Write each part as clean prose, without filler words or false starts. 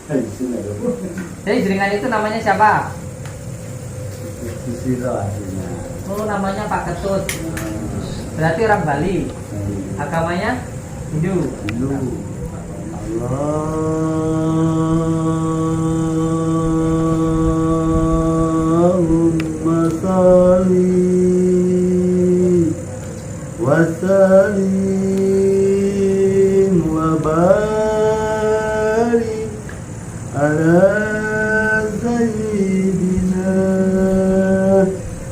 Jadi jenengan itu namanya siapa? Susilo aslinya. Oh, namanya Pak Ketut. Berarti orang Bali. Agamanya Hindu. Hindu. Allahumma sholli wa sallim wa barik ala sayyidina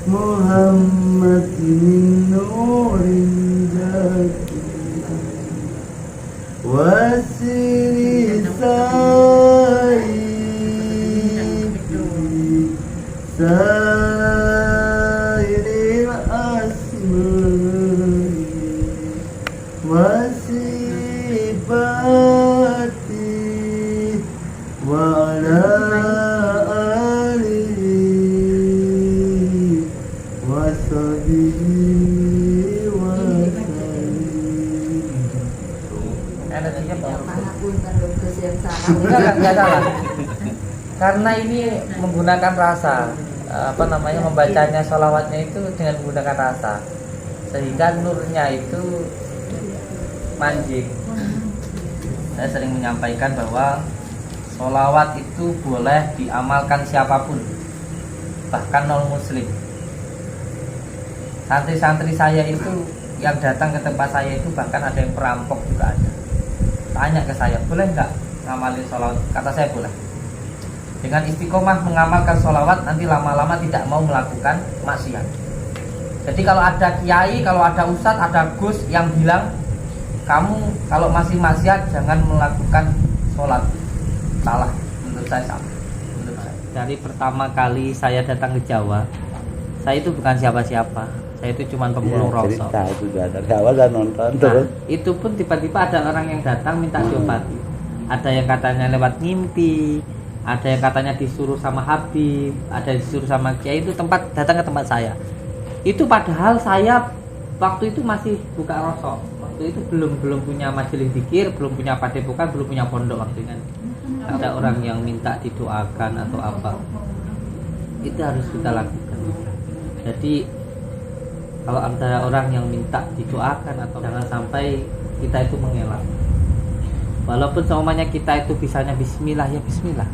Muhammadin nurin jati wasiri sayyidil asmai wasifati wa ala alihi wa sahbihi wa Energinya bagus. Manapun terlukis yang salah. Enggak salah. Karena ini menggunakan rasa, membacanya sholawatnya itu dengan menggunakan rasa, sehingga nurnya itu manjing. Saya sering menyampaikan bahwa sholawat itu boleh diamalkan siapapun, bahkan non muslim. Santri-santri saya itu yang datang ke tempat saya itu bahkan ada yang perampok juga ada. Tanya ke saya, boleh nggak ngamalin sholawat? Kata saya boleh. Dengan istiqomah mengamalkan sholawat, nanti lama-lama tidak mau melakukan maksiat. Jadi kalau ada kiai, kalau ada ustadz, ada gus yang bilang, kamu kalau masih maksiat jangan melakukan sholat, salah. Menurut saya salah. Dari pertama kali saya datang ke Jawa, saya itu bukan siapa-siapa. Saya itu cuma pemulung rosok. Cerita juga dari awal dan nonton terus. Itu pun tiba-tiba ada orang yang datang minta diobati. Ada yang katanya lewat ngimpi, ada yang katanya disuruh sama Habib, ada yang disuruh sama Kiai. Itu datang ke tempat saya. Itu padahal saya waktu itu masih buka rosok. Waktu itu belum punya majelis zikir, belum punya padepokan, belum punya pondok waktu itu. Ada orang yang minta didoakan atau apa, itu harus kita lakukan. Jadi kalau ada orang yang minta didoakan atau jangan sampai kita itu mengelak. Walaupun semuanya kita itu bisanya bismillah, ya bismillah.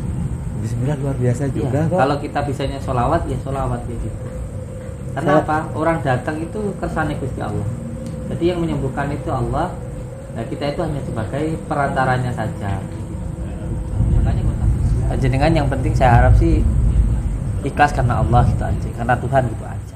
Bismillah luar biasa juga Ya, kok. kalau kita bisanya sholawat, ya sholawat ya gitu. Karena apa? Orang datang itu kersane Gusti Allah. Jadi yang menyembuhkan itu Allah. Nah kita itu hanya sebagai perantaranya saja. Makanya jenengan yang penting saya harap sih ikhlas karena Allah gitu aja, karena Tuhan gitu aja.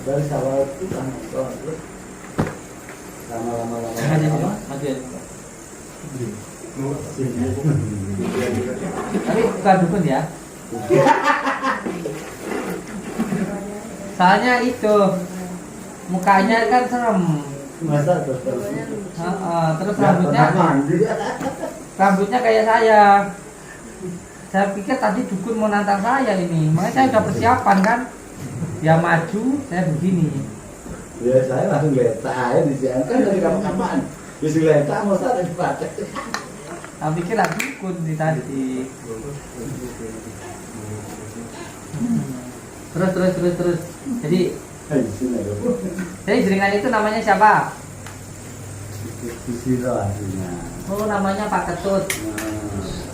Dari awal itu lama-lama Tapi bukan dukun ya. Soalnya itu mukanya kan serem. masa terus Terus rambutnya kayak saya. Saya pikir tadi dukun mau nantang saya ini. Makanya saya udah persiapan kan. Dia maju, saya begini. ya saya langsung letak aja di siang kan dari kapan-kapan bisa letak mau saya dipakai. Saya pikir lah dukun sih tadi. Terus. Jadi jenengan itu namanya siapa? Susilo aslinya. Oh, namanya Pak Ketut.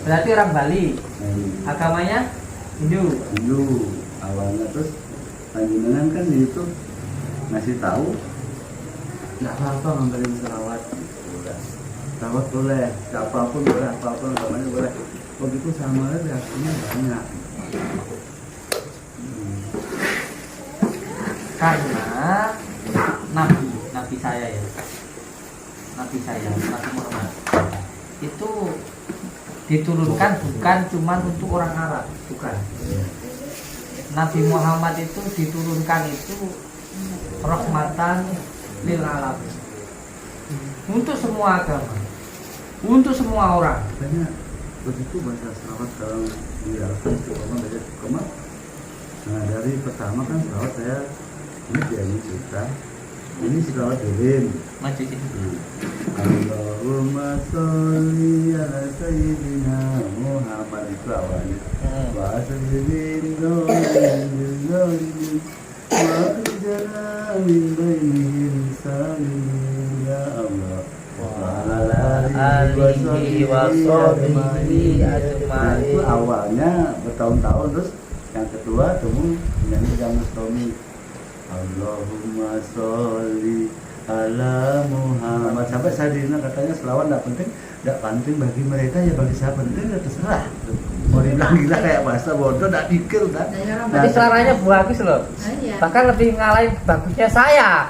Berarti orang Bali. Agamanya Hindu. Hindu awalnya terus panjenengan kan di itu ngasih tahu nggak apa-apa ngambilin selawat gitu. Selawat boleh, apapun boleh, apapun namanya boleh. begitu sama reaksinya banyak. Karena nabi saya ya, nabi Muhammad itu diturunkan bukan cuma untuk orang Arab, bukan. Nabi Muhammad itu diturunkan itu rahmatan lil alamin, untuk semua agama, untuk semua orang. Makanya begitu bahasa selawat kalau diarahkan ke orang baca koma. Nah dari pertama kan selawat saya ini diani cerita, ini selawat Irin. Maju sini. Allahumma sholli ala sayyidina Muhammad, itu awalnya. Wa sallim wa akhrijna min bainihim salimin ya Allah. Alihi wa sahbihi Nah, ajma'in. itu awalnya bertahun-tahun, terus yang kedua temu menyanyi Jamus Tommy. Allahumma sholli ala Muhammad, sampai saya dina katanya selawat tidak penting bagi mereka, ya bagi saya penting, ya terserah. Mau dibilang gila kayak bahasa bodoh, tidak dikir kan. Jadi suaranya bagus loh, Iya. bahkan lebih ngalahin bagusnya saya.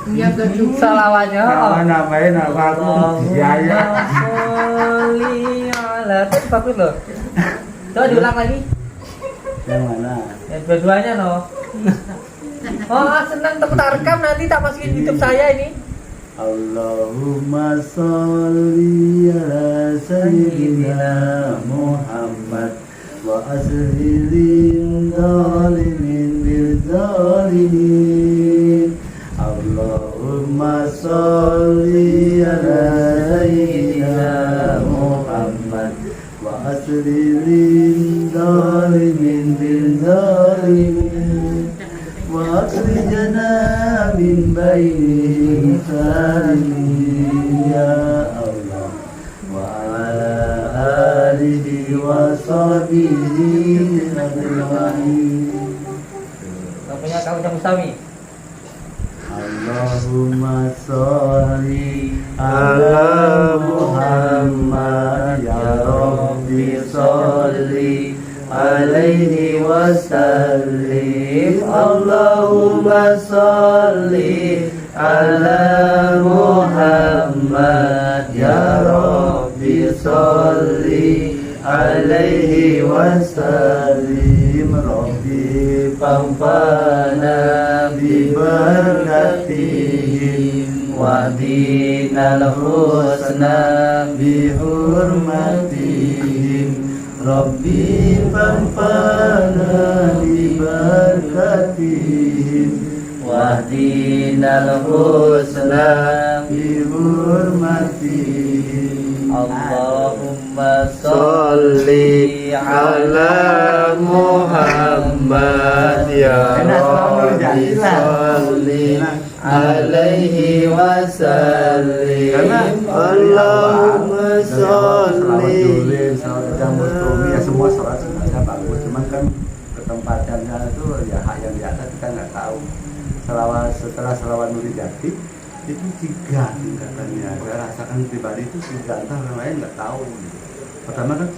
Iya betul. Salawatnya Namain nama aku Jaya. sholli ala, itu bagus loh. Coba diulang lagi. Yang mana? Ya dua-duanya no. Oh senang, tepuk rekam nanti tak masukin YouTube saya ini. Allahumma sholli ala sayyidina Muhammad wa asrilin zalimin bil zalimin. Allahumma sholli ala sayyidina Muhammad wa asrilin zalimin bil zalimin. Wa akhrijna min bainihim salimin ya Allah. Wa ala alihi wa sahbihi ajma'in. Namanya kamu Jamus Tommy. Allahumma sholli ala Muhammad ya Rabbi sholli alaihi wasallim. Allahumma sholli ala Muhammad ya Rabbi sholli alaihi wasallim. Rabbi pamfana bi barakatihim wa dinal husna bi hurmatihim. Rabbi fanfa'na bi barakatihim wahdinal husna bi hurmatihim. Allahumma Sholli ala Muhammad ya Rabbi sholli alaihi wasallim. Allahumma sholli. Jamus Tommy ya, semua sholat sebenarnya bagus, cuman kan ketempatannya itu ya hak yang di atas kita nggak tahu. Selawat setelah selawat Nuri Jati itu 3 tingkatannya. Saya rasakan pribadi itu 3, entah orang lain nggak tahu. Pertama kan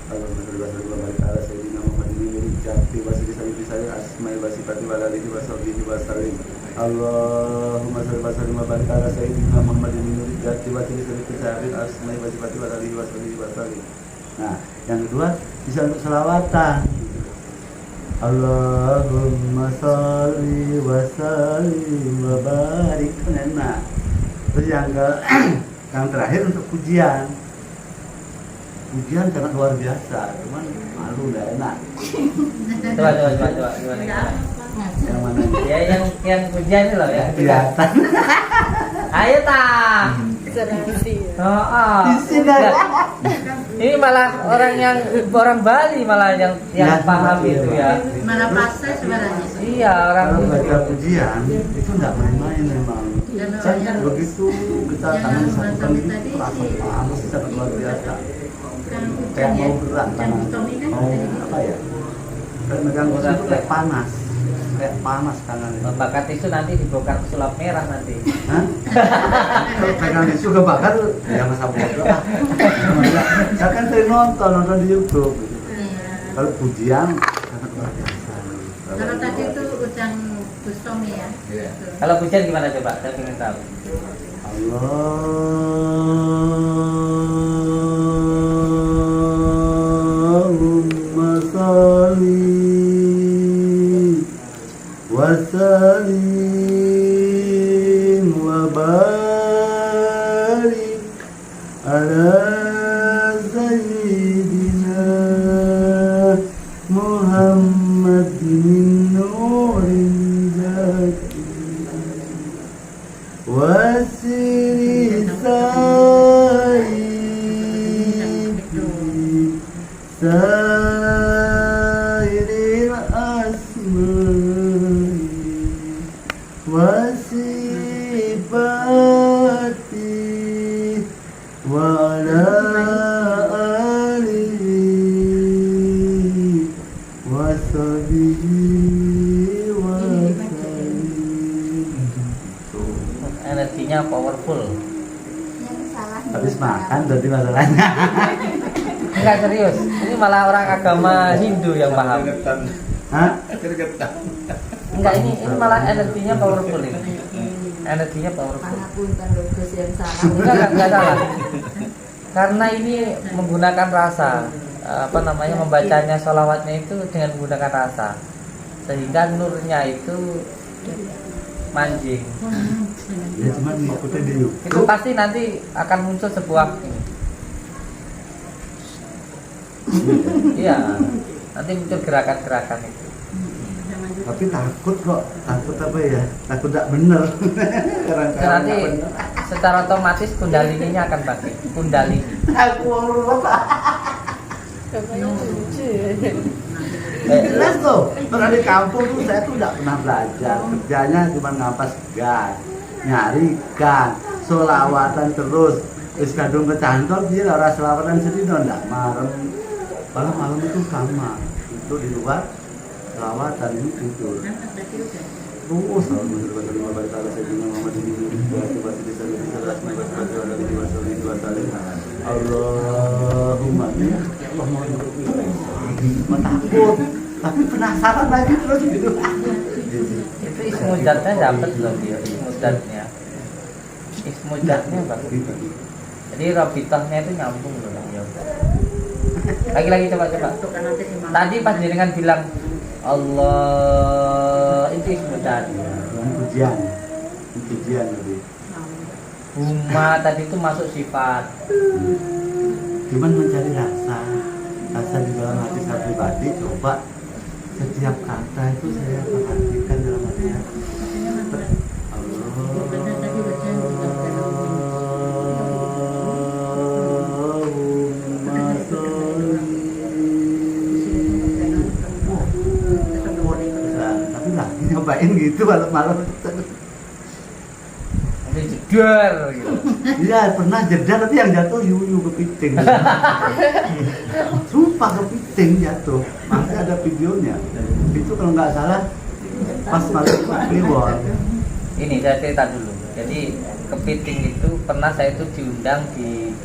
Allahumma sholli wa sallim wa barik ala sayyidina Muhammadin nuril jati wa tisari asma'i wa sifati wa alihi wa sahbihi wa sallim. Nah, yang kedua bisa untuk selawatan. Allahumma sholli wa sallim wa barik. Nah, terus yang terakhir untuk pujian. Pujian karena luar biasa, cuman malu nggak enak. Coba gimana? Yang mana? Ya yang pujian itu loh ya. Kelihatan. Ayo ta. Oh. Enggak. Ini malah orang Bali malah yang paham itu ya. Mana pasnya sebenarnya? Iya orang. Kalau baca pujian itu nggak main-main memang. Saya kan begitu kita tangan satukan itu terasa panas, sangat luar biasa. Kayak mau gerak tangan, mau apa ya? Kayak megang kursi itu kayak panas. kayak panas tangannya. Membakar tisu nanti dibongkar sulap merah nanti. Hah? Kalau pegang tisu kebakar ya masa bodoh lah. Saya kan sering nonton di YouTube gitu. Kalau pujian sangat luar biasa. Kalau tadi itu udang Bustomi ya. Iya. Kalau pujian gimana coba? Saya ingin tahu. Allahumma sholli wa sallim wa barik ala sayyidina Muhammadin nurin zaki wasiri sayyidil asma'i wasifati wa ala alihi wa sahbihi wa sallim. Energinya powerful. Habis makan tadi masalahnya. Enggak serius. Ini malah orang agama Hindu yang paham. Hah? Enggak, ini malah energinya powerful ini. Energinya powerful. Pangapunten lho Gus yang salah. Enggak salah. Karena ini menggunakan rasa, membacanya sholawatnya itu dengan menggunakan rasa, sehingga nurnya itu manjing. Ya cuma ikutin di Itu YouTube. pasti nanti akan muncul sebuah ini. Iya, nanti muncul gerakan-gerakan itu. Tapi takut kok, takut apa ya? Takut tak bener. Itu nanti secara otomatis kundalininya akan bangkit. Kundalini. Aku apa? Jelas tuh, pernah di kampung tuh saya tuh nggak pernah belajar, kerjanya cuma ngampas gas, nyari ikan, solawatan terus, terus kadung kecantol dia orang solawatan sedih nggak malam, malam itu sama, itu di luar solawatan ini tidur. Terus selalu berbaca baca salah saya juga Muhammad ini baca bisa lebih jelas baca lebih dua kali. Allahumma ya Allah mau takut tapi penasaran lagi terus gitu. Itu ismudatnya dapat loh dia, ismudatnya. Ismudatnya bagus. Jadi robitohnya itu nyambung loh ya. Lagi coba. Tadi pas jenengan bilang Allah itu ismudat. Pujian lebih. Huma tadi itu masuk sifat. Cuman mencari rasa di dalam hati saya pribadi. Coba setiap kata itu saya perhatikan dalam hati. Tapi lagi nyobain gitu malam-malam. Jedar gitu. Iya pernah jedar tapi yang jatuh yuyu kepiting. Sumpah kepiting jatuh. Masih ada videonya. Itu kalau nggak salah pas masuk Kliwon. Ini saya cerita dulu. Jadi kepiting itu pernah saya itu diundang di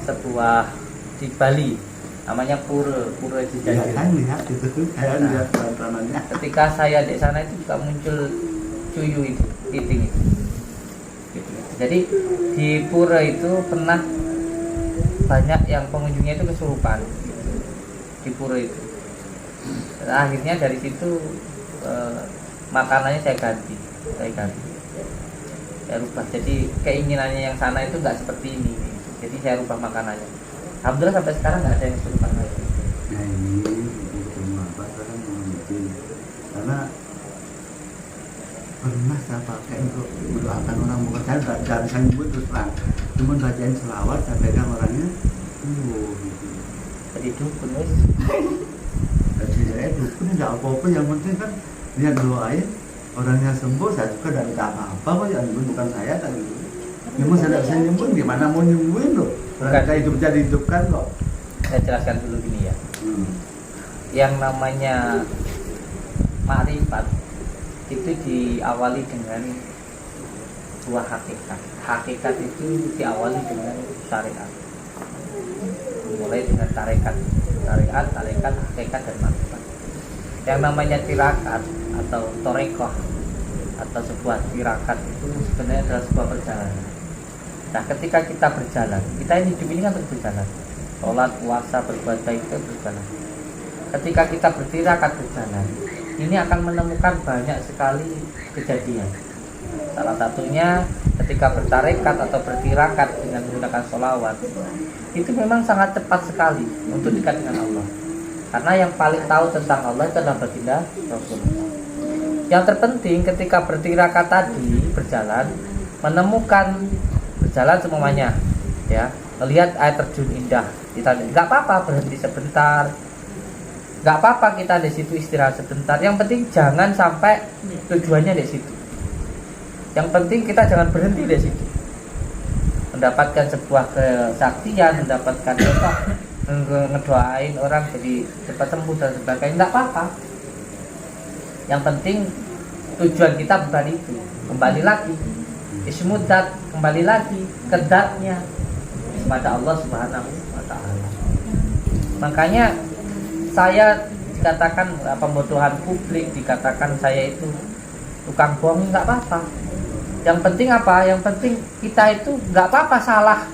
sebuah di Bali, namanya Pura Ya Jejajir. kan lihat itu kayak lihat peran-peranannya. Ketika saya di sana itu juga muncul cuyu itu, kepiting itu. Gitu. Jadi di pura itu pernah banyak yang pengunjungnya itu kesurupan gitu, di pura itu. Dan akhirnya dari situ makanannya saya ganti, saya rubah. Jadi keinginannya yang sana itu nggak seperti ini. Gitu. Jadi saya rubah makanannya. Alhamdulillah sampai sekarang nggak ada yang kesurupan lagi. Nah ini ketemu apa sekarang mungkin karena pernah saya pakai untuk mendoakan orang, bukan saya nggak bisa nyebut terus terang, cuma bacain selawat saya pegang orangnya gitu. Jadi dukun wis. Jadi saya dukun nggak apa-apa, yang penting kan dia doain orangnya sembuh, saya juga nggak minta apa-apa kok, yang nyembuhin bukan saya kan gitu. Memang saya nggak bisa nyembuhin, gimana mau nyembuhin loh? Mereka hidup jadi hidupkan kok. Saya jelaskan dulu gini ya. Yang namanya makrifat itu diawali dengan dua hakikat. Hakikat itu diawali dengan syariat. Mulai dengan tarekat, hakikat dan makrifat. Yang namanya tirakat atau torekoh atau sebuah tirakat itu sebenarnya adalah sebuah perjalanan. Nah, ketika kita berjalan, kita ini hidup ini kan terus berjalan. Sholat, puasa, berbuat baik itu berjalan. Ketika kita bertirakat berjalan, ini akan menemukan banyak sekali kejadian. Salah satunya ketika bertarekat atau bertirakat dengan menggunakan sholawat, itu memang sangat cepat sekali untuk dekat dengan Allah. Karena yang paling tahu tentang Allah itu adalah baginda Rasulullah. Yang terpenting ketika bertirakat tadi berjalan, menemukan berjalan semuanya, ya, melihat air terjun indah, kita nggak apa-apa berhenti sebentar, nggak apa-apa kita di situ istirahat sebentar. Yang penting jangan sampai tujuannya di situ. Yang penting kita jangan berhenti di situ. Mendapatkan sebuah kesaktian, mendapatkan apa, ngedoain orang jadi cepat sembuh dan sebagainya, nggak apa-apa. Yang penting tujuan kita bukan itu. Kembali lagi ismudat, kembali lagi ke zatnya kepada Allah Subhanahu wa ta'ala. Makanya saya dikatakan pembodohan publik, dikatakan saya itu tukang bohong, nggak apa-apa. Yang penting apa? Yang penting kita itu nggak apa-apa salah,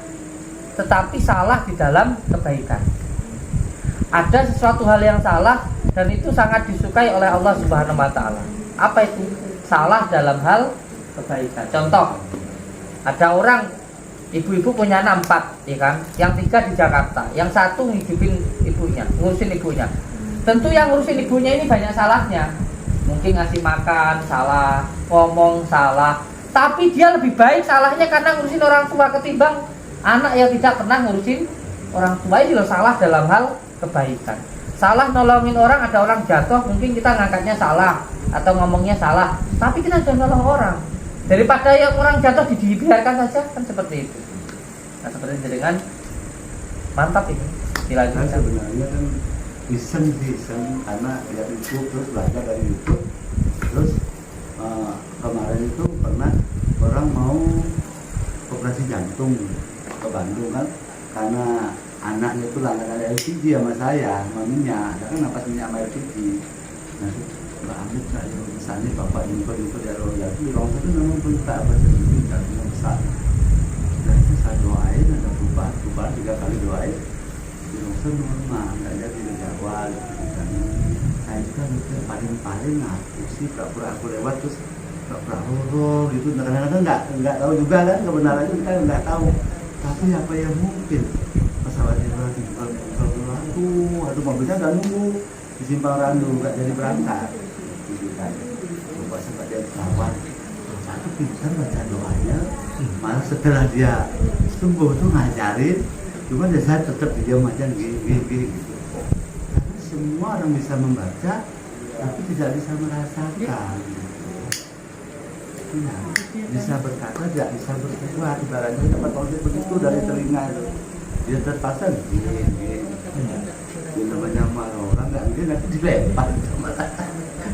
tetapi salah di dalam kebaikan. Ada sesuatu hal yang salah dan itu sangat disukai oleh Allah Subhanahu wa ta'ala. Apa itu? Salah dalam hal kebaikan. Contoh, ada orang, ibu-ibu punya anak 4, ya kan? Yang 3 di Jakarta, yang 1 ngidupin ibunya, ngurusin ibunya. Tentu yang ngurusin ibunya ini banyak salahnya. Mungkin ngasih makan salah, ngomong salah, tapi dia lebih baik salahnya karena ngurusin orang tua ketimbang anak yang tidak pernah ngurusin orang tua. Ini loh salah dalam hal kebaikan. Salah nolongin orang, ada orang jatuh, mungkin kita ngangkatnya salah atau ngomongnya salah, tapi kita sudah nolong orang. Daripada yang orang jatuh dibiarkan saja, kan seperti itu. Nah, seperti itu dengan mantap ini. Nah, sebenarnya kan iseng karena lihat YouTube terus belajar dari YouTube. Terus kemarin itu pernah orang mau operasi jantung ke Bandung kan, karena anaknya itu langganan LPG sama saya, maminya, kan napas minyak sama LPG. Nah, Mbak Amit saya misalnya bapak jumpa di lagi, orang itu memang pun tak apa sesuatu jantungnya besar. Dan itu saya doain, ada berubah 3 kali doain. Di Longsor normal, nggak jadi di Jawa. Saya juga mikir paling aku sih pura-pura aku lewat terus pura-pura horor gitu. Kadang-kadang nggak tahu juga kan kebenarannya, kita nggak tahu. Tapi apa yang mungkin pesawat itu lagi aduh mobilnya nggak nunggu di simpang Randu, nggak jadi berangkat. Gitu kan. Lupa sempat dia pesawat. Satu pintar baca doanya, malah setelah dia sembuh tuh ngajarin. Cuma dia saya tetap diam aja gini gitu. Karena semua orang bisa membaca, tapi tidak bisa merasakan. Ya, bisa berkata, tidak bisa berbuat. Ibaratnya dapat konflik begitu dari telinga itu. Dia terpaksa gini. Dia namanya orang nggak mungkin nanti dilempar.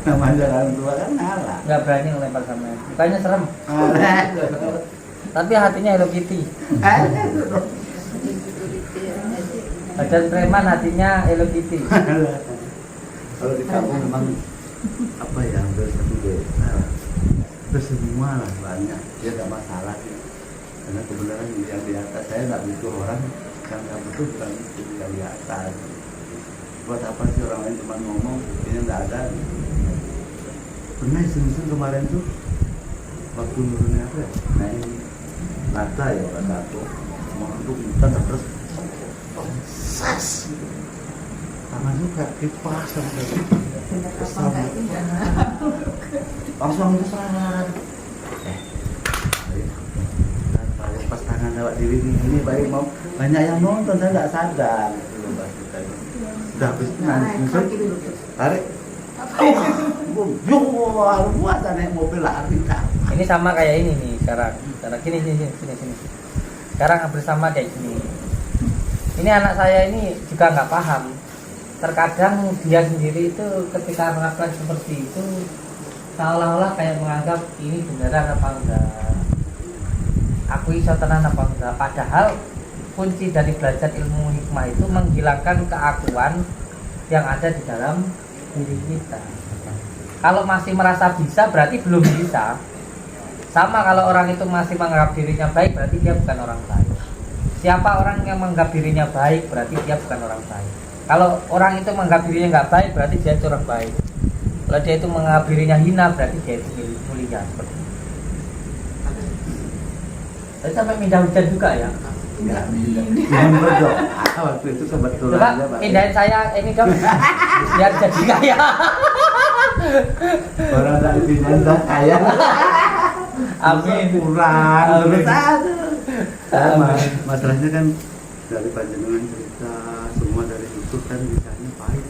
Namanya orang tua kan ngalah. Nggak berani ngelempar sama dia. Mukanya serem. Tapi hatinya Hello Kitty. Badan preman hatinya Hello Kitty. Kalau di kampung memang apa ya, hampir satu desa. Semua lah banyak, dia tak masalah ya. Karena kebenaran yang di atas saya nggak butuh orang yang nggak butuh, bukan itu yang di atas. Buat apa sih orang lain cuma ngomong, ini nggak ada. Pernah iseng-iseng kemarin tuh waktu nurunnya apa ya? Nah ini Nata ya orang satu, mau untuk kita terus sas, tangan juga kipas sampai kesal. Langsung kesalahan. Pas tangan lewat diri ini baik mau banyak yang nonton, saya nggak sadar. Sudah habisnya tarik. Buat naik mobil lari. Ini sama kayak ini nih sekarang. Sini. Sekarang hampir sama kayak gini. Ini anak saya ini juga nggak paham. Terkadang dia sendiri itu ketika melakukan seperti itu seolah-olah kayak menganggap ini beneran apa enggak, aku iso tenan apa enggak. Padahal kunci dari belajar ilmu hikmah itu menghilangkan keakuan yang ada di dalam diri kita. Kalau masih merasa bisa berarti belum bisa. Sama kalau orang itu masih menganggap dirinya baik berarti dia bukan orang baik. Siapa orang yang menganggap dirinya baik berarti dia bukan orang baik. Kalau orang itu menganggap dirinya nggak baik berarti dia itu orang baik. Kalau dia itu menganggap dirinya hina berarti dia itu mulia. Tapi sampai mindah hujan juga ya. Enggak, cuman berdoa waktu itu kebetulan Coba aja Pak. pindahin saya ini dong biar jadi kaya. Orang dari pindah dah kaya. Amin. Kurang Amin. terus sama. Masalahnya kan dari panjenengan cerita semua dari Yusuf kan bisanya pahit.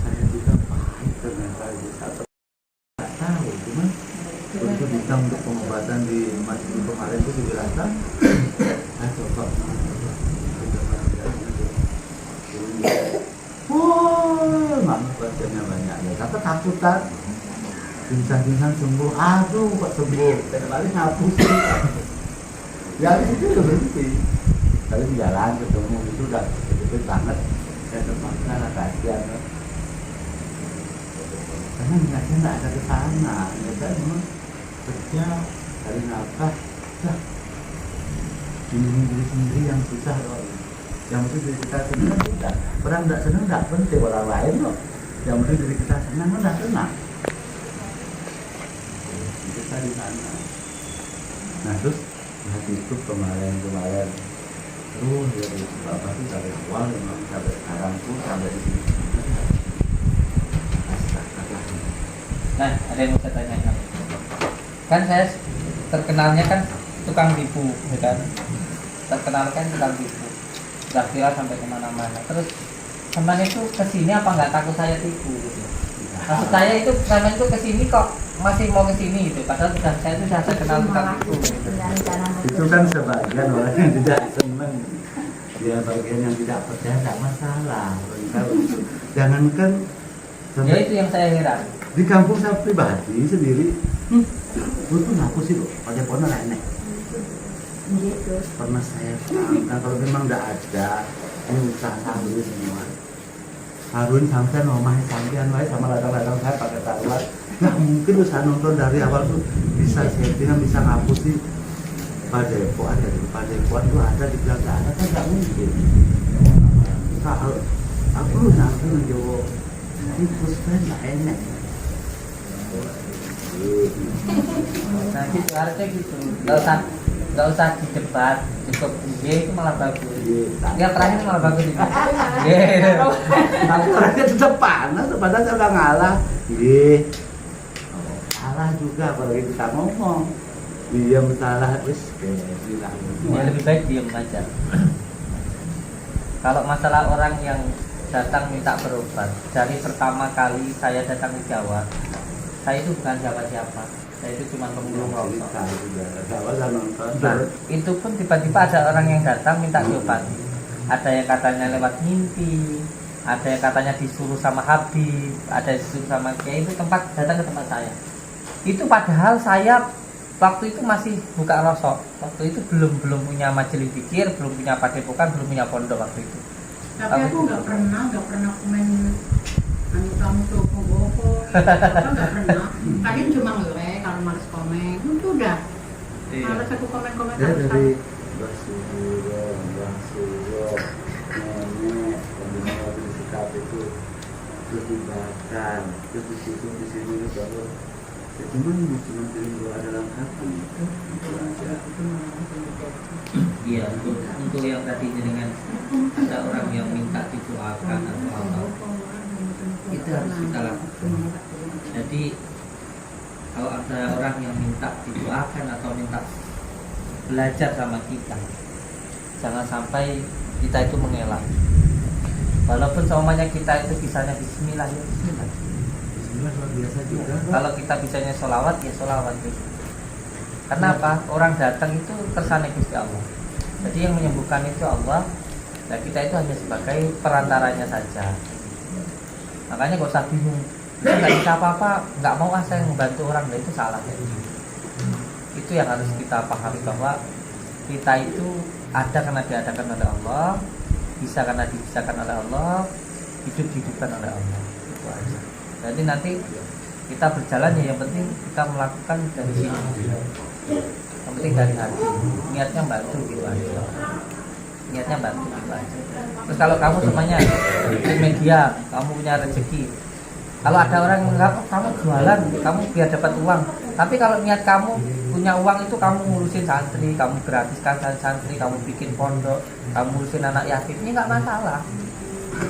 Saya juga pahit ternyata bisa tak tahu cuman untuk bisa untuk pengobatan di masjid kemarin itu dijelaskan. Coba. Wah, mama bacanya banyak ya. Kata takutan. Pincang-pincang sembuh. Aduh, kok sembuh. Saya kali ngapus. Ya itu udah berhenti. Tapi di jalan ketemu itu udah gede banget. Saya terpaksa lah kasihan. Karena niatnya nggak ada ke sana. Niatnya memang kerja cari nafkah. Dah. Ini diri sendiri yang susah loh. Yang penting diri kita senang tidak. Orang tidak senang tidak penting orang lain loh. Yang penting diri kita senang tidak senang. Kita di sana. Nah terus hati itu kemarin terus ya apa sih dari awal memang sampai sekarang pun sampai di sini. Astagfirullah. Nah, ada yang mau saya tanyakan. Kan saya terkenalnya kan tukang tipu, ya kan? Terkenal kan tukang tipu. Sudah viral sampai kemana-mana. Terus teman itu kesini apa nggak takut saya tipu? Gitu. Maksud saya itu teman itu kesini kok masih mau kesini gitu. Padahal saya itu sudah terkenal tukang tipu. Gitu. Itu kan sebagian orang yang tidak senang. Dia bagian yang tidak percaya tidak masalah. Jangankan Ya itu yang saya heran. di kampung saya pribadi sendiri, itu tuh ngaku sih loh, pada pona nenek. Pernah saya sangka kalau memang tidak ada, ini usaha sendiri semua. Harun sampai nomahnya sampean wae sama ladang-ladang saya pakai taruhan. Nggak mungkin usaha nonton dari awal tuh bisa settingan bisa ngapusi padepoan dari padepoan tuh ada di belakang ada kan nggak mungkin. Aku nanti menjawab itu saya nggak enak. Nah gitu harusnya gitu. Nggak usah didebat, cukup itu malah bagus. Yang terakhir malah bagus itu. Tapi orangnya tetap panas, padahal saya udah ngalah. Salah juga apalagi kita ngomong. Diam salah terus bilang. Ya lebih baik diam aja. Kalau masalah orang yang datang minta berobat, dari pertama kali saya datang ke Jawa, saya itu bukan siapa-siapa. Saya itu cuma pemulung rokok. Nah, itu pun tiba-tiba ada orang yang datang minta diobati. Ada yang katanya lewat mimpi, ada yang katanya disuruh sama Habib, ada yang disuruh sama Kiai. Itu datang ke tempat saya. Itu padahal saya waktu itu masih buka rosok. Waktu itu belum punya majelis pikir, belum punya padepokan, belum punya pondok waktu itu. Tapi aku nggak pernah komen kamu tuh pembohong, nggak pernah. Kalian cuma ngelek kalau males komen, itu udah. Males aku komen Dia harus dari Basuro, nenek, pembunuh di sikap itu terus dibakar, terus di sini itu baru. Ya cuman cuma doa dalam hati itu aja. Iya, untuk yang tadi dengan ada orang yang minta didoakan atau apa, itu harus kita lakukan. Jadi kalau ada orang yang minta didoakan atau minta belajar sama kita, jangan sampai kita itu mengelak. Walaupun semuanya kita itu bisanya Bismillah, ya Bismillah. Bismillah luar biasa juga. Kalau kita bisanya sholawat, ya sholawat. Kenapa? Orang datang itu kersane Gusti Allah. Jadi yang menyembuhkan itu Allah. Nah kita itu hanya sebagai perantaranya saja. Makanya gak usah bingung. saya nggak bisa apa-apa, nggak mau saya membantu orang, nah itu salah ya. Itu yang harus kita pahami bahwa kita itu ada karena diadakan oleh Allah, bisa karena dibisakan oleh Allah, hidup dihidupkan oleh Allah. Itu aja. Jadi nanti kita berjalan ya yang penting kita melakukan dari sini. Yang penting dari hati. Niatnya bantu gitu aja. Niatnya bantu gitu aja. Terus kalau kamu semuanya di media, kamu punya rezeki. Kalau ada orang yang menganggap kamu jualan, kamu biar dapat uang. Tapi kalau niat kamu punya uang itu kamu ngurusin santri, kamu gratiskan santri, kamu bikin pondok, kamu ngurusin anak yatim, ini nggak masalah.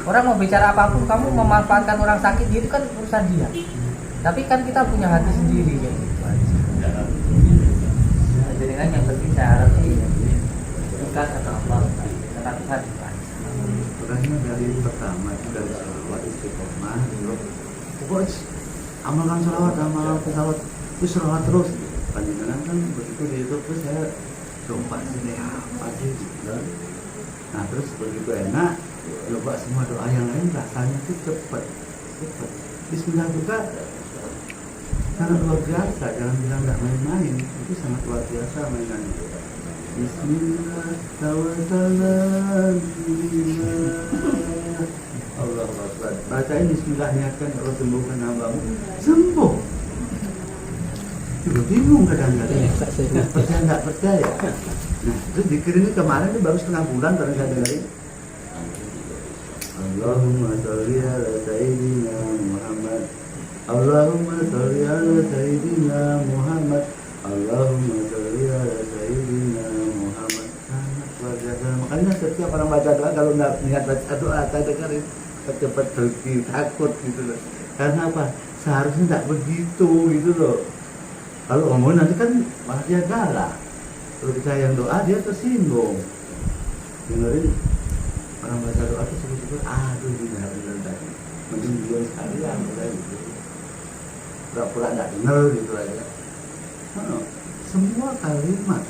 Orang mau bicara apapun, kamu memanfaatkan orang sakit, itu kan urusan dia. Tapi kan kita punya hati sendiri ya gitu aja. Jadi kan yang penting saya harap sih dekat sama Allah, dekat Tuhan itu aja. Makanya dari pertama itu dari sholawat istiqomah, pokoknya amalkan sholawat itu sholawat terus. Panjenengan kan begitu di YouTube terus saya coba sini apa sih gitu. Nah terus begitu enak, coba semua doa yang lain rasanya itu cepat. Bismillah juga sangat luar biasa, jangan bilang nggak main-main, itu sangat luar biasa mainannya. Bismillah, tawakkalna Allah Akbar. Bacain Bismillah, niatkan Allah sembuhkan hambamu, sembuh. Juga bingung kadang-kadang, nggak percaya. Nah, terus dikir ini kemarin ini baru setengah bulan baru saya dengerin. Allahumma sholli ala sayyidina Muhammad. Allahumma sholli ala sayyidina Muhammad. Allahumma sholli ala sayyidina Muhammad. Sangat luar biasa. Makanya setiap orang baca doa kalau nggak niat baca doa, saya dengerin cepat berhenti, takut gitu loh. Karena apa? Seharusnya nggak begitu gitu loh. Kalau ngomong nanti kan malah dia galak. Kalau kita yang doa dia tersinggung. Dengerin orang baca doa itu syukur-syukur, aduh benar tadi. Mending dia sekalian udah gitu. Pura-pura nggak dengar gitu aja. Semua kalimat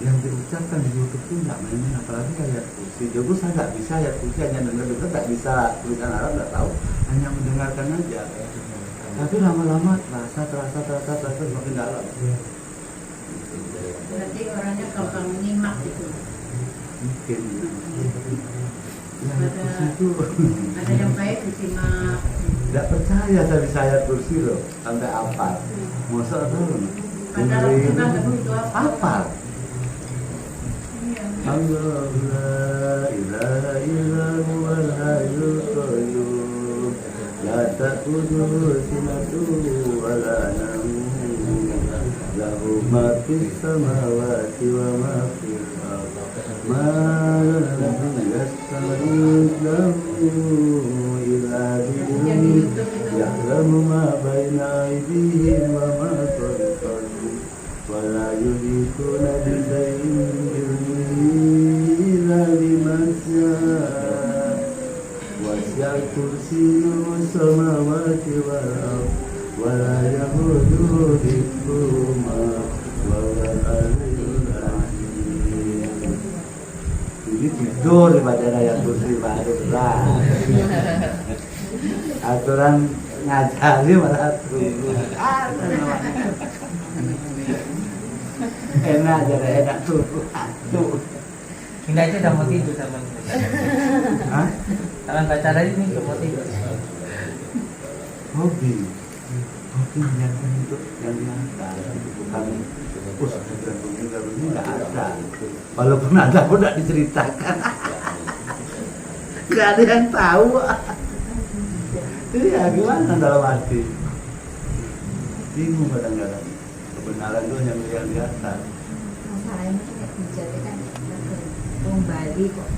yang diucapkan di YouTube itu nggak main-main, apalagi ayat kursi. Jadi saya nggak bisa ayat kursi, hanya dengar-dengar, nggak bisa tulisan Arab, nggak tahu, hanya mendengarkan aja. Tapi lama-lama terasa semakin dalam. Berarti orangnya gampang menyimak gitu. Mungkin. Ayat kursi itu. Ada yang baik disimak. Nggak percaya saya bisa ayat kursi loh, sampai apa? Masa tahu? Padahal kita nggak butuh apa. Apa? Iya. Allah la ilaha illa huwal hayyul qayyum la ta'khudhuhu sinatun wa la nawm lahu ma fis samawati wa ma fil ardi ma yastaghith lahu illa bihi ya'lamu ma baina aydihim wa ma khalfahum wa la yuhituna bi shay'in wasi'a kursiyuhu samawati wal ardh wa la yahuduhu hifdhuhuma wa huwal aliyyul azim. Ini tidur pada ayat kursi baru lah. Aturan ngajari malah turun. Enak jadi enak turun. Ini aja udah mau tidur sama ini. Hah? Kalau baca lagi ini udah mau tidur. Hobi menyiapkan untuk yang diangkat, bukan ini nggak ada. Walaupun ada pun nggak diceritakan. Nggak ada yang tahu. Jadi ya gimana dalam hati? Bingung kadang-kadang. Kebenaran itu hanya yang di atas. Masalahnya kan dijadikan kan kembali kok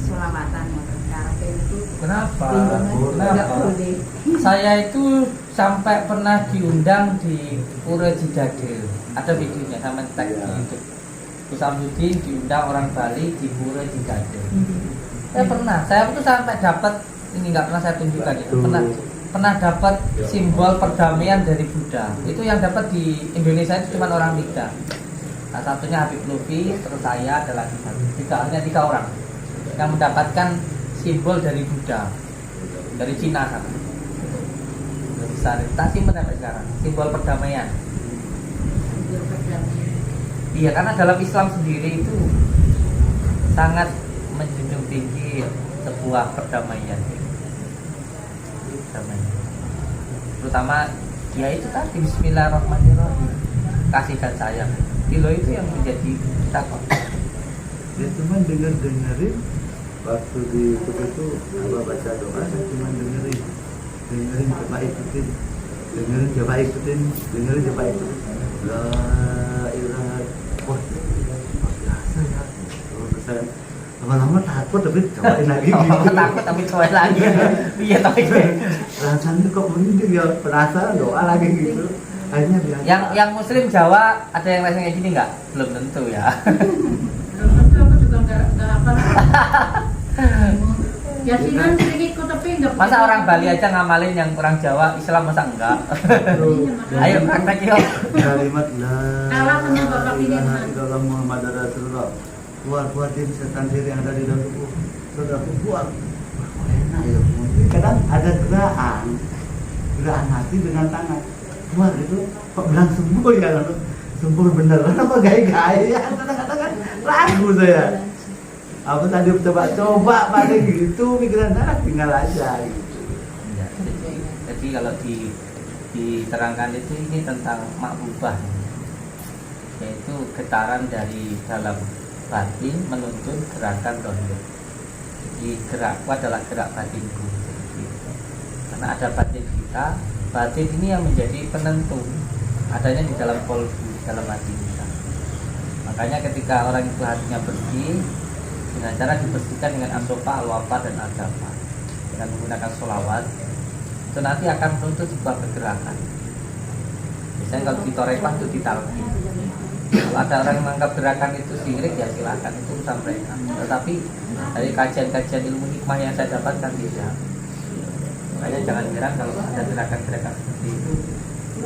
selawatan cara itu. Kenapa? Nggak Kenapa? boleh. Saya itu sampai pernah diundang di Pura Cidadil. Ada videonya sama tag di YouTube. Gus Samsudin diundang orang Bali di Pura Cidadil. Saya pernah. Saya itu sampai dapat ini nggak pernah saya tunjukkan ya. Pernah dapat simbol perdamaian dari Buddha. Itu yang dapat di Indonesia itu cuma orang 3. Nah, satunya Habib Lufi, terus saya ada lagi satu. Hanya 3 orang yang mendapatkan simbol dari Buddha dari Cina sana. besar itu tak simpen sampai sekarang, simbol perdamaian. Simbol perdamaian. Iya, karena dalam Islam sendiri itu sangat menjunjung tinggi sebuah perdamaian. Perdamaian. Terutama ya itu tadi Bismillahirrahmanirrahim, kasih dan sayang. Itu yang menjadi kita kok. Dia cuma dengerin waktu di itu apa baca doa, saya cuma dengerin coba ikutin, dengerin coba ikutin. La ilaha, wah biasa ya. Terus saya lama-lama takut tapi cobain lagi gitu. Takut tapi cobain lagi. Iya tapi Rasanya kok begini ya, penasaran doa lagi gitu. Akhirnya biasa. yang Muslim Jawa ada yang rasanya kayak gini nggak? Belum tentu ya. Belum tentu, aku juga nggak hafal. Yasinan sering ikut tapi nggak. Masa orang Bali aja ngamalin yang orang Jawa, Islam masa enggak? Ayo praktek yuk. Kalimat la Kalah sama Bapak ini, ilaha illallah Muhammad Rasulullah. Keluar-keluarin setan diri yang ada di dalam tubuh. Saudara keluar. Wah, kok enak ya. Kadang ada gerakan hati dengan tangan. Keluar itu kok bilang sembuh ya, sembuh beneran apa gaya-gaya? Kadang-kadang kan ragu saya. Aku tadi coba paling gitu, pikiran tinggal aja gitu. Ya, jadi kalau diterangkan itu ini tentang makbubah, yaitu getaran dari dalam batin menuntun gerakan dohir. Jadi gerakku adalah gerak batinku. Karena ada batin kita, batin ini yang menjadi penentu adanya di dalam kolbu, dalam hati kita. Makanya ketika orang itu hatinya bersih, dengan cara dibersihkan dengan asofa, al-wafa, dan al-jafa, dengan menggunakan sholawat, itu nanti akan menuntut sebuah pergerakan. Misalnya kalau di Torekah itu ditalqin. Kalau ada orang yang menganggap gerakan itu syirik, ya silakan, itu urusan mereka. Tetapi dari kajian-kajian ilmu hikmah yang saya dapatkan tidak. Makanya jangan heran kalau ada gerakan-gerakan seperti itu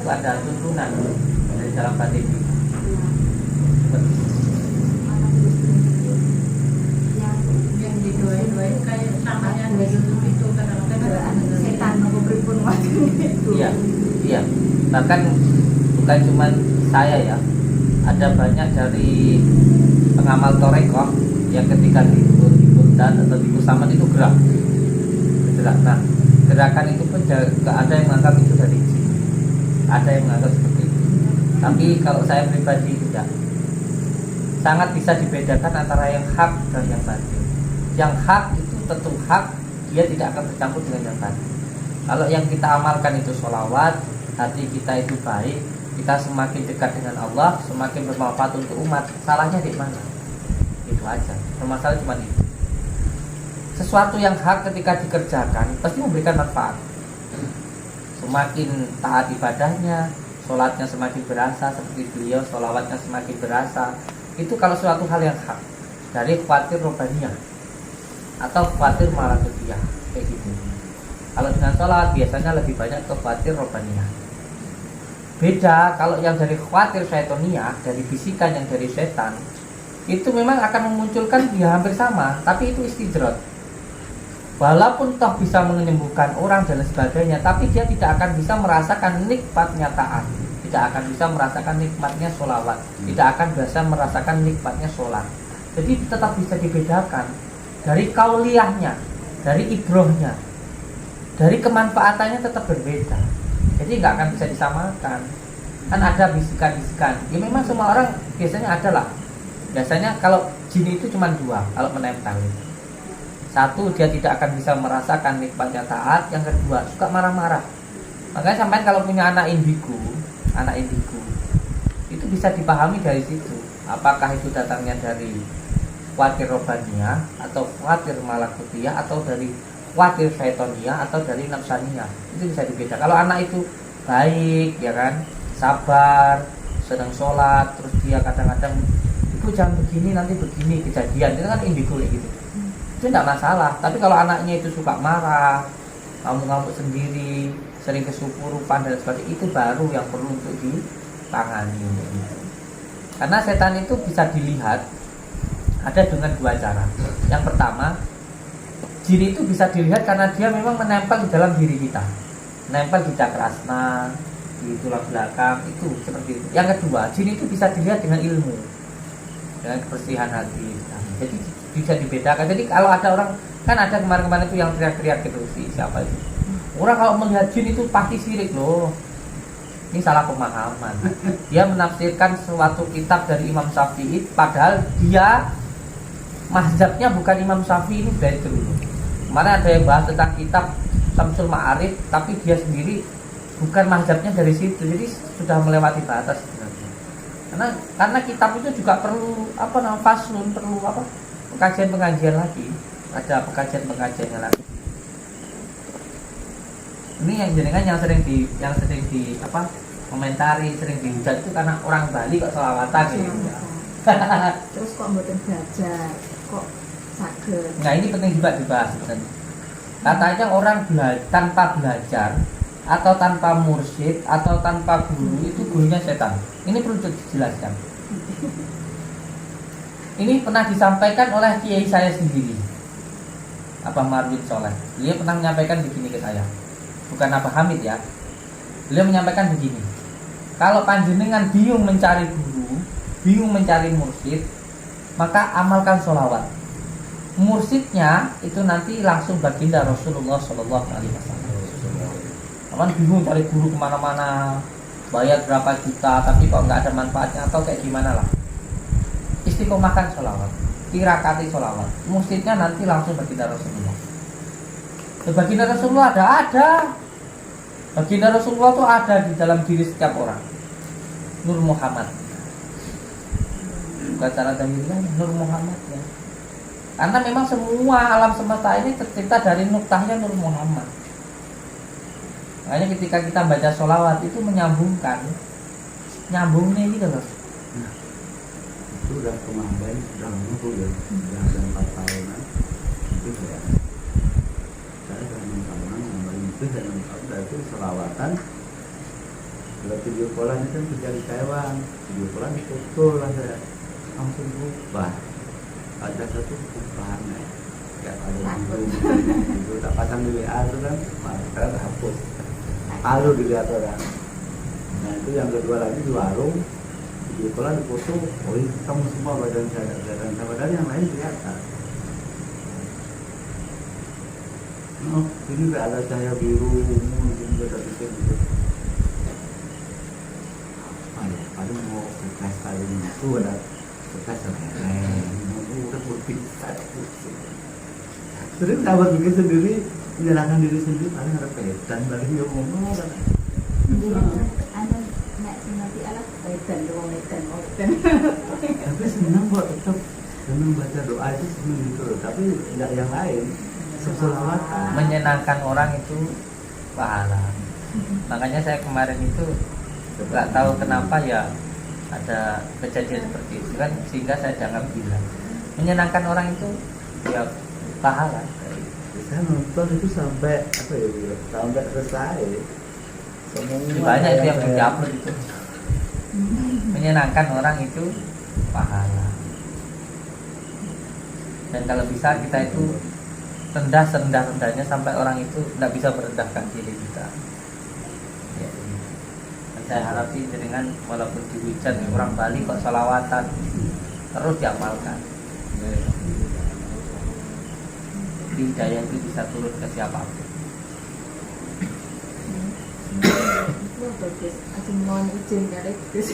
ada tuntunan dari dalam batin kita. Yang didoain kayak sama yang di YouTube itu kadang-kadang setan mau berpun waktu itu. Iya. Bahkan bukan cuma saya ya, ada banyak dari pengamal torekoh yang ketika diikutan atau diikusaman itu gerak. Nah, gerakan itu pun ada yang menganggap itu dari jin, ada yang menganggap seperti itu. Tapi kalau saya pribadi tidak, sangat bisa dibedakan antara yang hak dan yang batin. Yang hak itu tentu hak, dia tidak akan bercampur dengan yang batin. Kalau yang kita amalkan itu sholawat, hati kita itu baik, kita semakin dekat dengan Allah, semakin bermanfaat untuk umat. Salahnya di mana? Itu aja. Permasalahan cuma itu. Sesuatu yang hak ketika dikerjakan pasti memberikan manfaat. Semakin taat ibadahnya, sholatnya semakin berasa, seperti beliau sholawatnya semakin berasa. Itu kalau suatu hal yang hak, dari khawatir robaniyah atau khawatir malakutiyah, kayak gitu. Kalau dengan sholawat biasanya lebih banyak ke khawatir robaniyah. Beda kalau yang dari khawatir syaitoniyah, dari bisikan yang dari setan, itu memang akan memunculkan dia hampir sama, tapi itu istidrot. Walaupun toh bisa menyembuhkan orang dan sebagainya, tapi dia tidak akan bisa merasakan nikmatnya taat, tidak akan bisa merasakan nikmatnya sholawat, tidak akan bisa merasakan nikmatnya sholat. Jadi tetap bisa dibedakan dari kauliyahnya, dari ibrohnya, dari kemanfaatannya tetap berbeda. Jadi nggak akan bisa disamakan. Kan ada bisikan-bisikan. Ya memang semua orang biasanya ada lah. Biasanya kalau jin itu cuma dua kalau menempel. Satu, dia tidak akan bisa merasakan nikmatnya taat. Yang kedua, suka marah-marah. Makanya sampai kalau punya anak indigo itu bisa dipahami dari situ. Apakah itu datangnya dari khawatir robaniyah, atau khawatir malakutiyah, atau dari khawatir syaitoniyah, atau dari nafsaniyah. Itu bisa dibedakan. Kalau anak itu baik, ya kan, sabar, sedang sholat, terus dia kadang-kadang ibu jangan begini, nanti begini kejadian, itu kan indigo gitu. Itu tidak masalah. Tapi kalau anaknya itu suka marah, ngamuk-ngamuk sendiri, sering kesurupan dan sebagainya, itu baru yang perlu untuk ditangani. Karena setan itu bisa dilihat ada dengan dua cara. Yang pertama, jin itu bisa dilihat karena dia memang menempel di dalam diri kita. nempel di cakrasna, di tulang belakang itu seperti itu. Yang kedua, jin itu bisa dilihat dengan ilmu, dengan kebersihan hati. Nah, jadi bisa dibedakan. Jadi kalau ada orang, kan ada kemarin-kemarin itu yang teriak-teriak gitu, siapa itu orang kalau melihat jin itu pasti sirik loh. Ini salah pemahaman. Dia menafsirkan suatu kitab dari Imam Syafi'i, padahal dia mazhabnya bukan Imam Syafi'i ini dari dulu. Kemarin ada yang bahas tentang kitab Syamsul Ma'arif, tapi dia sendiri bukan mazhabnya dari situ. Jadi sudah melewati batas sebenarnya. Karena kitab itu juga perlu faslun, perlu pengajian lagi. Ada pengajiannya lagi. Ini yang jenengan yang sering di komentari, sering dihujat itu karena orang Bali kok selawatan gitu. Terus kok mboten belajar, kok saged. Nah, ini penting juga dibahas sebenarnya. Katanya orang tanpa belajar atau tanpa mursyid atau tanpa guru itu gurunya setan. Ini perlu dijelaskan. Ini pernah disampaikan oleh kiai saya sendiri, Abah Marwin Soleh. Dia pernah menyampaikan begini ke saya. Bukan Abah Hamid ya. Beliau menyampaikan begini. Kalau panjenengan bingung mencari guru, bingung mencari mursyid, maka amalkan sholawat. Mursyidnya itu nanti langsung baginda Rasulullah Shallallahu Alaihi Wasallam. Aman bingung cari guru kemana-mana, bayar berapa juta, tapi kok nggak ada manfaatnya atau kayak gimana lah. Istiqomahkan sholawat, tirakati sholawat. Mursyidnya nanti langsung baginda Rasulullah. Baginda Rasulullah ada. Baginda Rasulullah itu ada di dalam diri setiap orang. Nur Muhammad. Bukan cara dahilnya, Nur Muhammad ya. Karena memang semua alam semesta ini tercipta dari nuktahnya Nur Muhammad. Makanya ketika kita baca sholawat itu menyambungkan, nyambungnya gitu loh. Nah, itu udah kemarin sudah nunggu ya, sudah ada 4 tahunan. Itu saya sudah 6 tahunan, kemarin itu saya 6 tahun, dan itu selawatan. Kalau video callan itu kan kerja di Taiwan, video callan dipukul lah saya, langsung berubah. Ada satu perubahannya, kayak ada itu tak pasang di WA itu kan, sekarang hapus. Malu dilihat orang. Nah itu yang kedua lagi di warung, video callan dipoto, oh ini kamu semua badan saya kelihatan, padahal yang lain kelihatan. Oh, ini nggak ada cahaya biru, mungkin beda gitu. Paling mau bekas kali itu ada bekas udah berpisah. Sering sahabat bikin sendiri, menyalahkan diri sendiri, paling ada pedan, paling dia ngomong kan. Anda nak nanti alat edan doang edan. Tapi senang kok, tetap senang baca doa itu senang gitu loh. Tapi tidak yang lain. Selawatan. Menyenangkan orang itu pahala. Makanya saya kemarin itu nggak tahu kenapa ya ada kejadian seperti itu kan, sehingga saya jangan bilang menyenangkan orang itu ya pahala. Saya nonton itu sampai sampai selesai. Semua Banyak itu yang diupload itu. Menyenangkan orang itu pahala. Dan kalau bisa kita itu rendah serendah-rendahnya sampai orang itu tidak bisa merendahkan diri kita. Ya. Dan saya harap sih dengan walaupun dihujat orang Bali kok salawatan terus diamalkan. Hidayah itu bisa turun ke siapapun. Wah bagus, aku mohon izin kali Gus.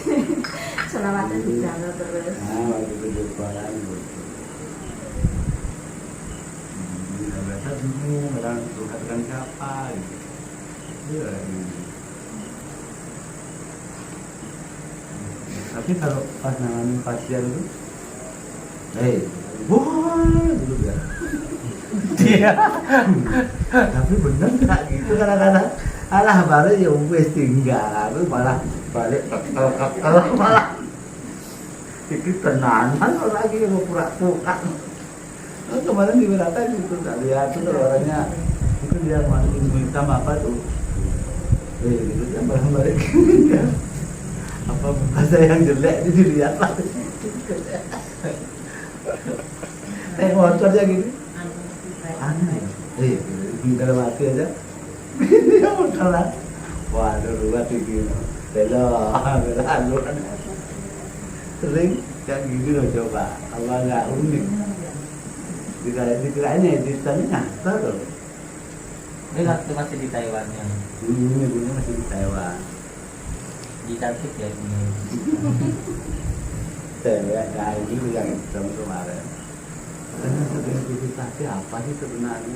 Selawatan dijaga terus. Nah, waktu video callan gitu. Biasa bingung, orang curhatkan siapa gitu. Iya, gitu. Tapi kalau pas nanganin pasien itu, wah, gitu ya. Iya. Tapi bener nggak gitu kadang-kadang. Alah balik ya wes tinggal, malah balik kalau malah itu tenanan lagi mau pura-pura. Oh, kemarin di Wirata gitu, tak lihat tuh orangnya itu dia minta apa tuh, gitu dia balik apa muka saya yang jelek itu dilihat lah. Motornya gini, aneh, dalam hati aja. Iya beneran. Waduh, ruwet iki. Belok. Sering kayak gini loh coba. Apa nggak unik? Dikirain editannya nyata loh. Ini waktu masih di Taiwan yang Ibunya masih di Taiwan. dicantik ya ini. Cewek kayak ini yang kemarin. Karena sertifikasi apa sih sebenarnya?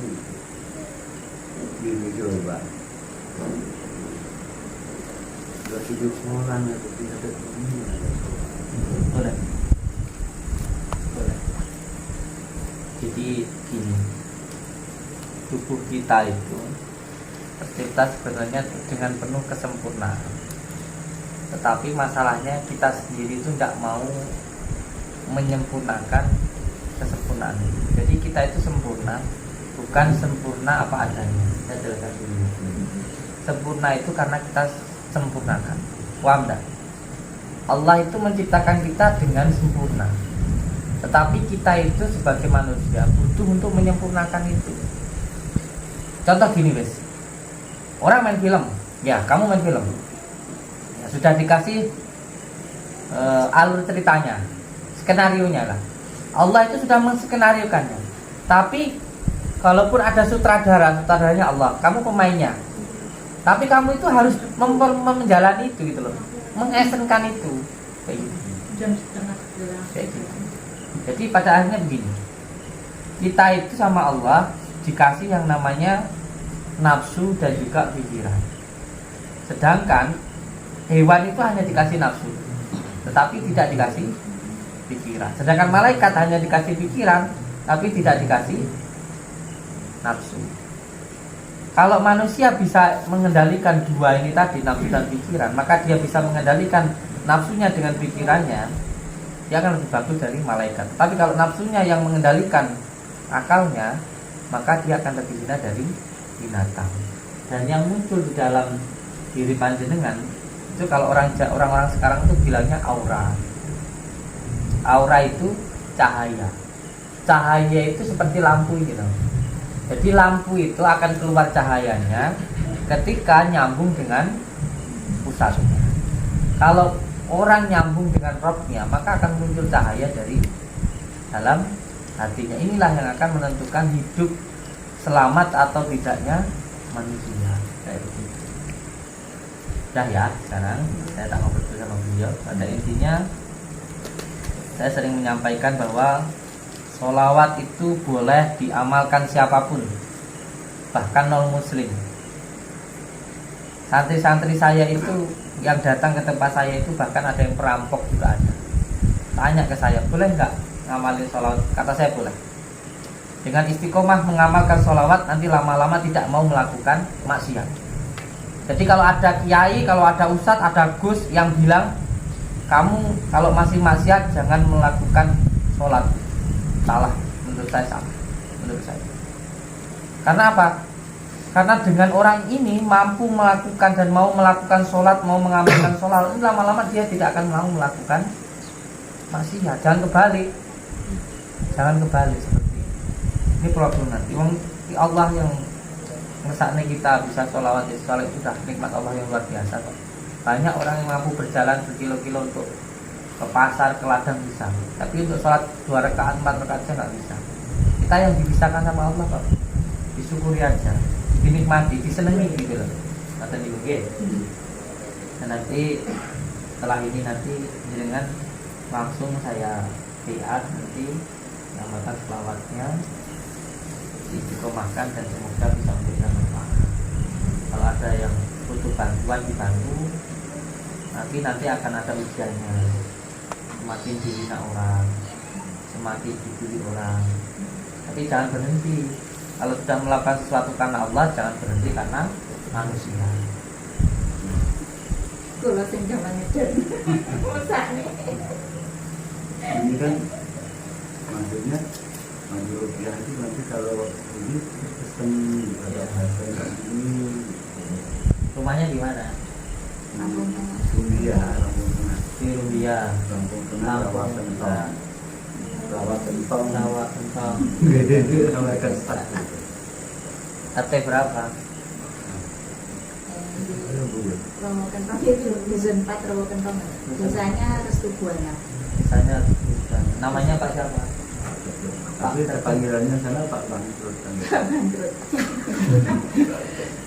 Gini coba. Udah 7 orang itu tidak ada ini. Boleh. Boleh. Jadi gini, tubuh kita itu tercipta sebenarnya dengan penuh kesempurnaan. Tetapi masalahnya kita sendiri itu tidak mau menyempurnakan kesempurnaan. Jadi kita itu sempurna, bukan sempurna apa adanya. Saya jelaskan dulu. Sempurna itu karena kita sempurnakan. Paham tak? Allah itu menciptakan kita dengan sempurna. Tetapi kita itu sebagai manusia butuh untuk menyempurnakan itu. Contoh gini guys, orang main film, ya kamu main film, ya, sudah dikasih alur ceritanya, skenarionya lah. Allah itu sudah menskenariokannya. Tapi kalaupun ada sutradaranya Allah, kamu pemainnya. Tapi kamu itu harus menjalani itu gitu loh, mengesenkan itu kayak gitu. Jam setengah 11. Kayak gitu. Jadi pada akhirnya begini, kita itu sama Allah dikasih yang namanya nafsu dan juga pikiran. Sedangkan hewan itu hanya dikasih nafsu, tetapi tidak dikasih pikiran. Sedangkan malaikat hanya dikasih pikiran, tapi tidak dikasih nafsu. Kalau manusia bisa mengendalikan dua ini tadi, nafsu dan pikiran, maka dia bisa mengendalikan nafsunya dengan pikirannya, dia akan lebih bagus dari malaikat. Tapi kalau nafsunya yang mengendalikan akalnya, maka dia akan lebih hina dari binatang. Dan yang muncul di dalam diri panjenengan itu kalau orang-orang sekarang itu bilangnya aura. Aura itu cahaya. Cahaya itu seperti lampu gitu. Jadi lampu itu akan keluar cahayanya ketika nyambung dengan pusatnya. Kalau orang nyambung dengan rohnya, maka akan muncul cahaya dari dalam hatinya. Inilah yang akan menentukan hidup selamat atau tidaknya manusia. Kayak begitu. Dah ya, sekarang saya tak ngobrol sama beliau. Pada intinya saya sering menyampaikan bahwa sholawat itu boleh diamalkan siapapun, bahkan non muslim. Santri-santri saya itu yang datang ke tempat saya itu bahkan ada yang perampok juga ada. Tanya ke saya, boleh nggak ngamalin sholawat? Kata saya boleh. Dengan istiqomah mengamalkan sholawat, nanti lama-lama tidak mau melakukan maksiat. Jadi kalau ada kiai, kalau ada ustadz, ada gus yang bilang kamu kalau masih maksiat jangan melakukan sholat, salah. Menurut saya salah. Menurut saya. Karena apa? Karena dengan orang ini mampu melakukan dan mau melakukan sholat, mau mengamalkan sholat, ini lama-lama dia tidak akan mau melakukan maksiat. Jangan kebalik. Jangan kebalik seperti ini. Ini problem nanti. Allah yang ngesaknya kita bisa sholawat, sholat itu sudah nikmat Allah yang luar biasa kok. Banyak orang yang mampu berjalan berkilo-kilo untuk ke pasar, ke ladang bisa. Tapi untuk sholat 2 rakaat, 4 rakaat aja nggak bisa. Kita yang dipisahkan sama Allah kok. Disyukuri aja, dinikmati, disenangi gitu loh. Kata di UG. Dan nanti setelah ini nanti dengan langsung saya PA nanti menambahkan selawatnya, diistiqomahkan dan semoga bisa memberikan manfaat. Kalau ada yang butuh bantuan dibantu, nanti akan ada ujiannya. Semakin dihina orang, semakin dibully orang. Tapi jangan berhenti. Kalau sudah melakukan sesuatu karena Allah, jangan berhenti karena manusia. Kalau sing jaman ngeden. Musane. Ini kan maksudnya menurut dia itu nanti kalau ini pesen ada hasil ini Rumahnya di mana? Rumbia, Lampung Tengah. Di Rumbia. Lampung Tengah, Rawa Kentong. Rawa Kentong. Rawa Kentong. Gede-gede Rawa Kentong. RT berapa? Romo Kentong itu di zona 4 Romo Kentong. Biasanya Restu Buana. Misalnya namanya Pak siapa? Tapi panggilannya sana Pak Bangkrut kan. Bangkrut.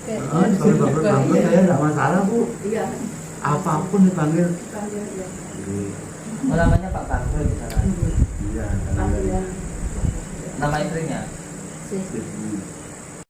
Oh, kalau Bangkrut saya nggak masalah Bu. Iya. Apapun dipanggil. Panggil ya. Oh, namanya Pak Bangkrut di sana. Iya, Panggilan. Nama istrinya? Sih. karena